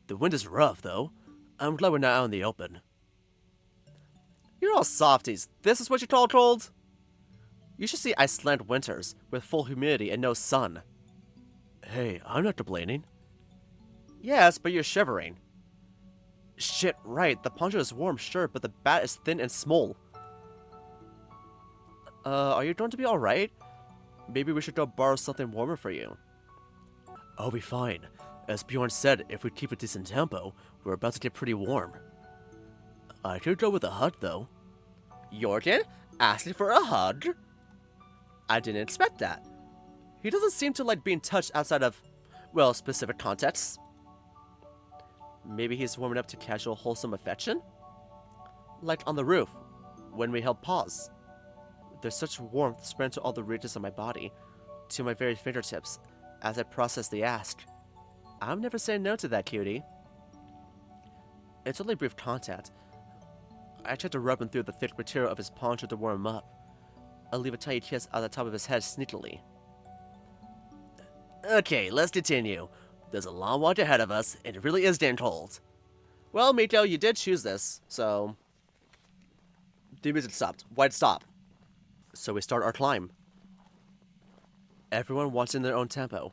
A: The wind is rough, though. I'm glad we're not out in the open. You're all softies. This is what you call cold? You should see Iceland winters, with full humidity and no sun. Hey, I'm not complaining. Yes, but you're shivering. Shit, right. The poncho is warm, sure, but the bat is thin and small. Are you going to be alright? Maybe we should go borrow something warmer for you. I'll be fine. As Bjorn said, if we keep a decent tempo, we're about to get pretty warm. I could go with a hug, though. Jørgen? Asking for a hug? I didn't expect that. He doesn't seem to like being touched outside of, well, specific contexts. Maybe he's warming up to casual, wholesome affection? Like on the roof, when we held paws. There's such warmth spread to all the ridges of my body, to my very fingertips, as I process the ask. I'm never saying no to that, cutie. It's only brief contact. I tried to rub him through the thick material of his poncho to warm him up. I'll leave a tiny kiss on the top of his head sneakily. Okay, let's continue. There's a long walk ahead of us, and it really is damn cold. Well, Miko, you did choose this, so... The music stopped. Why'd stop? So we start our climb. Everyone walks in their own tempo.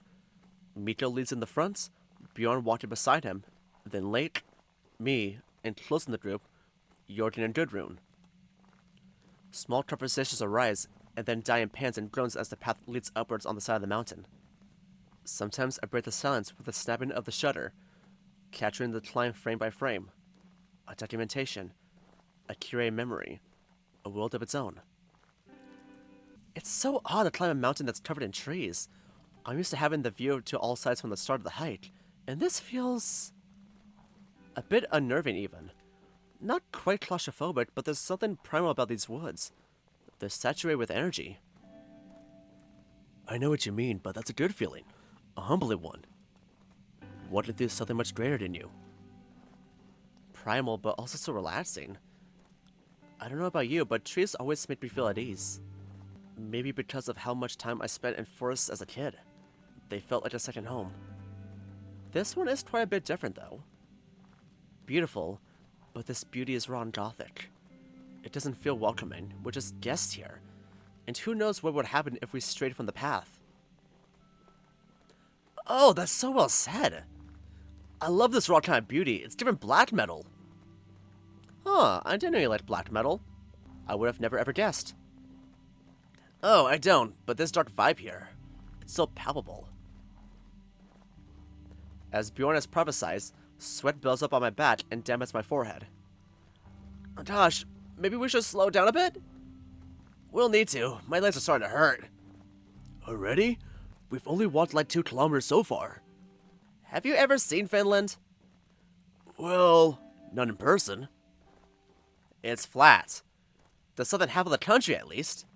A: Miko leads in the front, Bjorn walking beside him, then Lake, me, and close in the group, Jørgen and Gudrun. Small conversations arise, and then die in pants and groans as the path leads upwards on the side of the mountain. Sometimes I break the silence with the snapping of the shutter, capturing the climb frame by frame. A documentation, a curated memory, a world of its own. It's so odd to climb a mountain that's covered in trees. I'm used to having the view to all sides from the start of the hike, and this feels... a bit unnerving even. Not quite claustrophobic, but there's something primal about these woods. They're saturated with energy. I know what you mean, but that's a good feeling. A humbling one. What if there's something much greater than you? Primal, but also so relaxing. I don't know about you, but trees always make me feel at ease. Maybe because of how much time I spent in forests as a kid. They felt like a second home. This one is quite a bit different, though. Beautiful, but this beauty is raw and gothic. It doesn't feel welcoming. We're just guests here. And who knows what would happen if we strayed from the path. Oh, that's so well said. I love this raw kind of beauty. It's different black metal. Huh, I didn't know you liked black metal. I would have never ever guessed. Oh, I don't, but this dark vibe here, it's so palpable. As Bjorn has prophesied, sweat builds up on my back and dampens my forehead. Oh, gosh, maybe we should slow down a bit? We'll need to. My legs are starting to hurt. Already? We've only walked like 2 kilometers so far. Have you ever seen Finland? Well, not in person. It's flat. The southern half of the country, at least.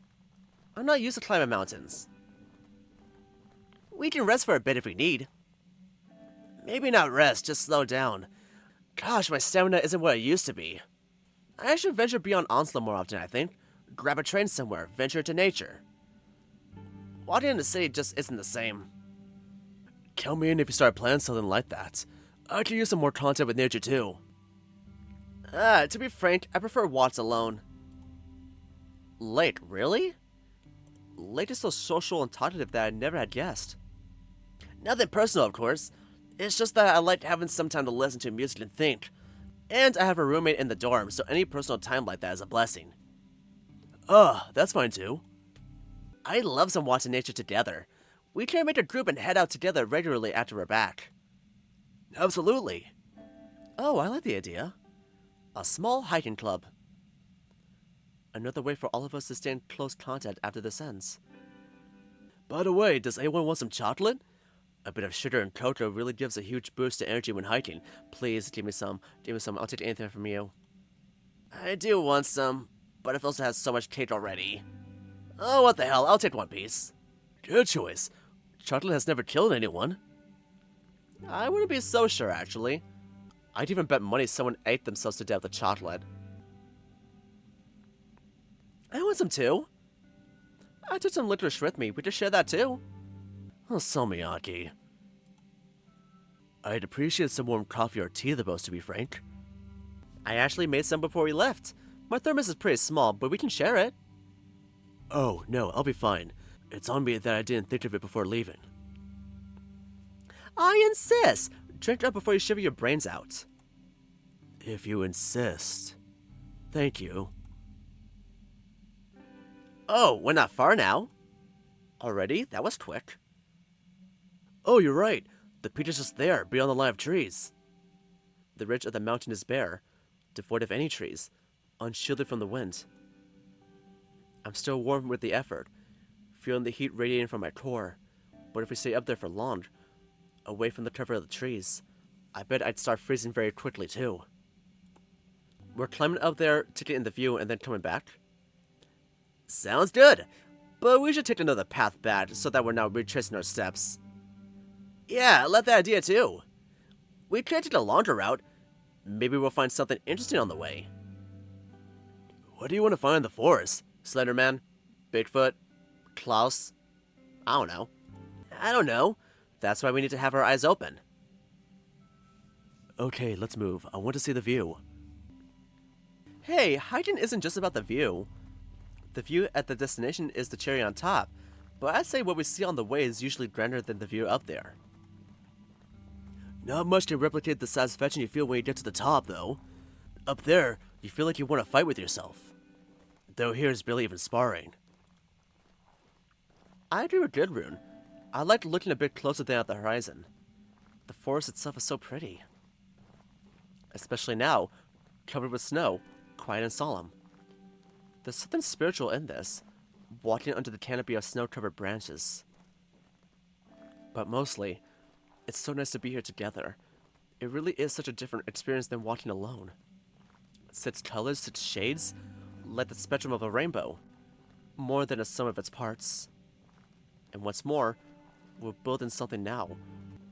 A: I'm not used to climbing mountains. We can rest for a bit if we need. Maybe not rest, just slow down. Gosh, my stamina isn't what it used to be. I should venture beyond Onslow more often, I think. Grab a train somewhere, venture into nature. Walking in the city just isn't the same. Count me in if you start planning something like that. I could use some more contact with nature too. To be frank, I prefer walks alone. Lake, really? Lake is so social and talkative that I never had guessed. Nothing personal, of course. It's just that I like having some time to listen to music and think. And I have a roommate in the dorm, so any personal time like that is a blessing. That's fine too. I love some walks in nature together. We can make a group and head out together regularly after we're back. Absolutely. Oh, I like the idea. A small hiking club. Another way for all of us to stay in close contact after this ends. By the way, does anyone want some chocolate? A bit of sugar and cocoa really gives a huge boost to energy when hiking. Please, give me some. Give me some. I'll take anything from you. I do want some, but it also has so much cake already. Oh, what the hell. I'll take one piece. Good choice. Chocolate has never killed anyone. I wouldn't be so sure, actually. I'd even bet money someone ate themselves to death with chocolate. I want some too. I took some licorice with me. We could share that too. Oh, so Miyaki. I'd appreciate some warm coffee or tea the most, to be frank. I actually made some before we left. My thermos is pretty small, but we can share it. Oh, no, I'll be fine. It's on me that I didn't think of it before leaving. I insist! Drink up before you shiver your brains out. If you insist. Thank you. Oh, we're not far now. Already? That was quick. Oh, you're right. The peak is just there, beyond the line of trees. The ridge of the mountain is bare, devoid of any trees, unshielded from the wind. I'm still warm with the effort, feeling the heat radiating from my core, but if we stay up there for long, away from the cover of the trees, I bet I'd start freezing very quickly too. We're climbing up there to get in the view and then coming back? Sounds good, but we should take another path back so that we're not retracing our steps. Yeah, I love that idea too. We could take a longer route. Maybe we'll find something interesting on the way. What do you want to find in the forest? Slenderman? Bigfoot? Klaus? I don't know. That's why we need to have our eyes open. Okay, let's move. I want to see the view. Hey, hiking isn't just about the view. The view at the destination is the cherry on top, but I'd say what we see on the way is usually grander than the view up there. Not much can replicate the satisfaction you feel when you get to the top, though. Up there, you feel like you want to fight with yourself. Though here's barely even sparring. I agree with Goodrune. I like looking a bit closer than at the horizon. The forest itself is so pretty. Especially now, covered with snow, quiet and solemn. There's something spiritual in this, walking under the canopy of snow-covered branches. But mostly, it's so nice to be here together. It really is such a different experience than walking alone. Such colors, such shades, like the spectrum of a rainbow, more than a sum of its parts. And what's more, we're building something now,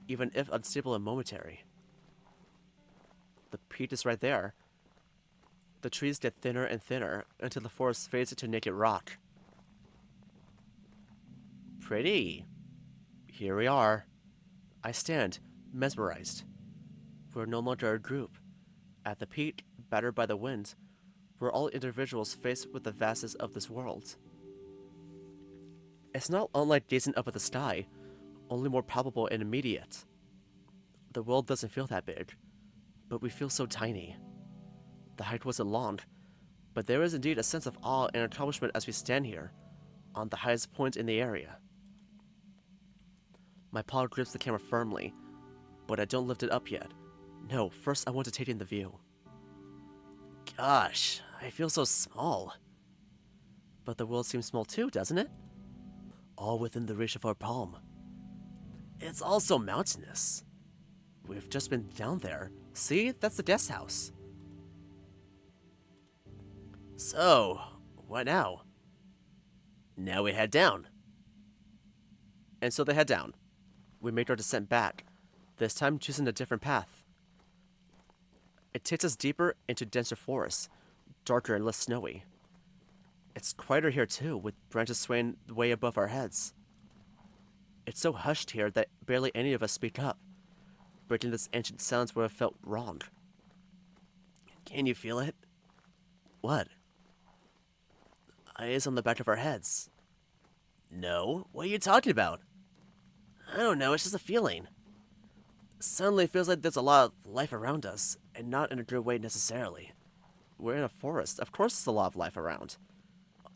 A: even if unstable and momentary. The peak is right there. The trees get thinner and thinner until the forest fades into naked rock. Pretty. Here we are. I stand, mesmerized. We're no longer a group. At the peak, battered by the wind, we're all individuals faced with the vastness of this world. It's not unlike gazing up at the sky, only more palpable and immediate. The world doesn't feel that big, but we feel so tiny. The hike wasn't long, but there is indeed a sense of awe and accomplishment as we stand here, on the highest point in the area. My paw grips the camera firmly, but I don't lift it up yet. No, first I want to take in the view. Gosh, I feel so small. But the world seems small too, doesn't it? All within the reach of our palm. It's all so mountainous. We've just been down there. See, that's the guest house. So, what now? Now we head down. And so they head down. We make our descent back, this time choosing a different path. It takes us deeper into denser forests, darker and less snowy. It's quieter here too, with branches swaying way above our heads. It's so hushed here that barely any of us speak up, breaking this ancient silence where I felt wrong. Can you feel it? What? Eyes on the back of our heads. No, what are you talking about? I don't know, it's just a feeling. Suddenly it feels like there's a lot of life around us, and not in a good way necessarily. We're in a forest, of course there's a lot of life around.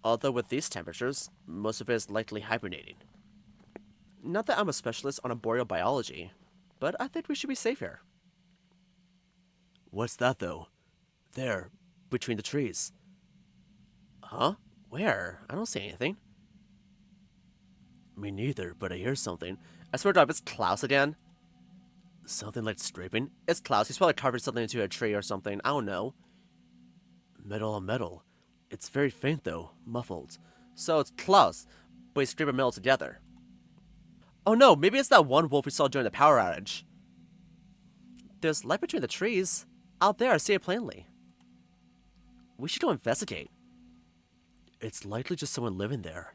A: Although with these temperatures, most of it is likely hibernating. Not that I'm a specialist on arboreal biology, but I think we should be safe here. What's that, though? There, between the trees. Huh? Where? I don't see anything. Me neither, but I hear something. I swear to God, it's Klaus again. Something like scraping? It's Klaus. He's probably carved something into a tree or something. I don't know. Metal on metal. It's very faint, though. Muffled. So it's Klaus, but he's scraping metal together. Oh no, maybe it's that one wolf we saw during the power outage. There's light between the trees. Out there, I see it plainly. We should go investigate. It's likely just someone living there.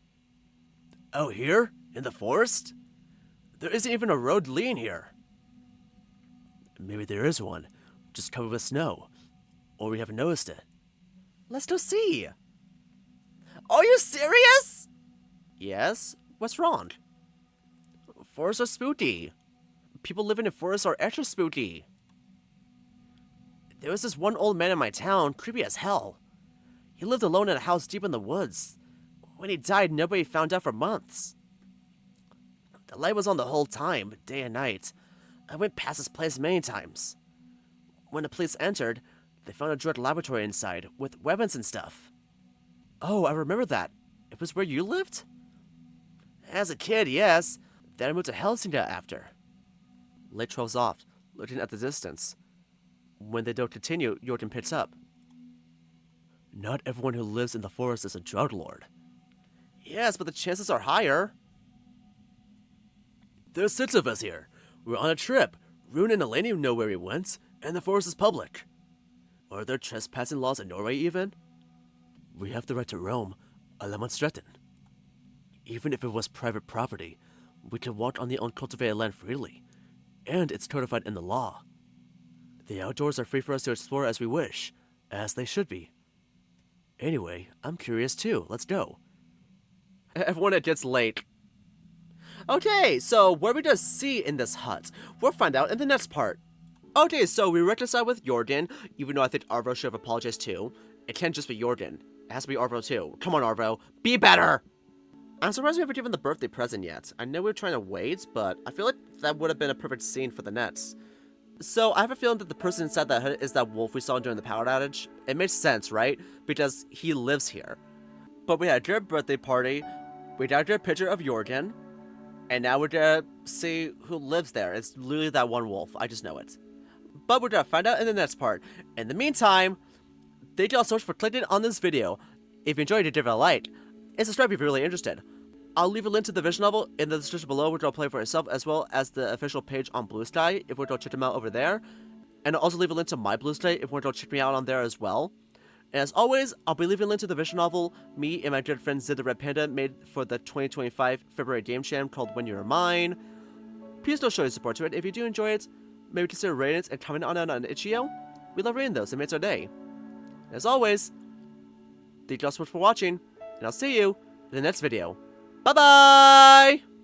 A: Out here? In the forest? There isn't even a road leading here. Maybe there is one, just covered with snow. Or we haven't noticed it. Let's go see. Are you serious? Yes? What's wrong? Forests are spooky. People living in forests are extra spooky. There was this one old man in my town, creepy as hell. He lived alone in a house deep in the woods. When he died, nobody found out for months. The light was on the whole time, day and night. I went past his place many times. When the police entered, they found a drug laboratory inside, with weapons and stuff. Oh, I remember that. It was where you lived? As a kid, yes. Then I moved to Helsinki after. Light trails off, looking at the distance. When they don't continue, Jørgen picks up. Not everyone who lives in the forest is a drug lord. Yes, but the chances are higher. There's 6 of us here. We're on a trip. Rune and Eleni know where we went, and the forest is public. Are there trespassing laws in Norway even? We have the right to roam, allemannsretten. Even if it was private property, we can walk on the uncultivated land freely, and it's codified in the law. The outdoors are free for us to explore as we wish, as they should be. Anyway, I'm curious too. Let's go. Everyone, it gets late. Okay, so what are we gonna see in this hut? We'll find out in the next part. Okay, so we reconciled with Jørgen, even though I think Arvo should have apologized too. It can't just be Jørgen. It has to be Arvo too. Come on, Arvo. Be better! I'm surprised we haven't given the birthday present yet. I know we were trying to wait, but I feel like that would have been a perfect scene for the next. So I have a feeling that the person inside that hut is that wolf we saw during the power outage. It makes sense, right? Because he lives here. But we had a good birthday party. We got a good picture of Jørgen. And now we're gonna see who lives there. It's literally that one wolf. I just know it. But we're gonna find out in the next part. In the meantime, thank you all so much for clicking on this video. If you enjoyed it, give it a like. And subscribe if you're really interested. I'll leave a link to the visual novel in the description below, which I'll play for yourself, as well as the official page on Blue Sky, if you want to check them out over there. And I'll also leave a link to my Blue Sky, if you want to check me out on there as well. And as always, I'll be leaving a link to the visual novel me and my good friend Zid the Red Panda made for the 2025 February Game Jam called When You're Mine. Please don't show your support to it. If you do enjoy it, maybe consider rating it and commenting on it on itchio. We love reading those, it makes our day. As always, thank you all so much for watching, and I'll see you in the next video. Bye-bye!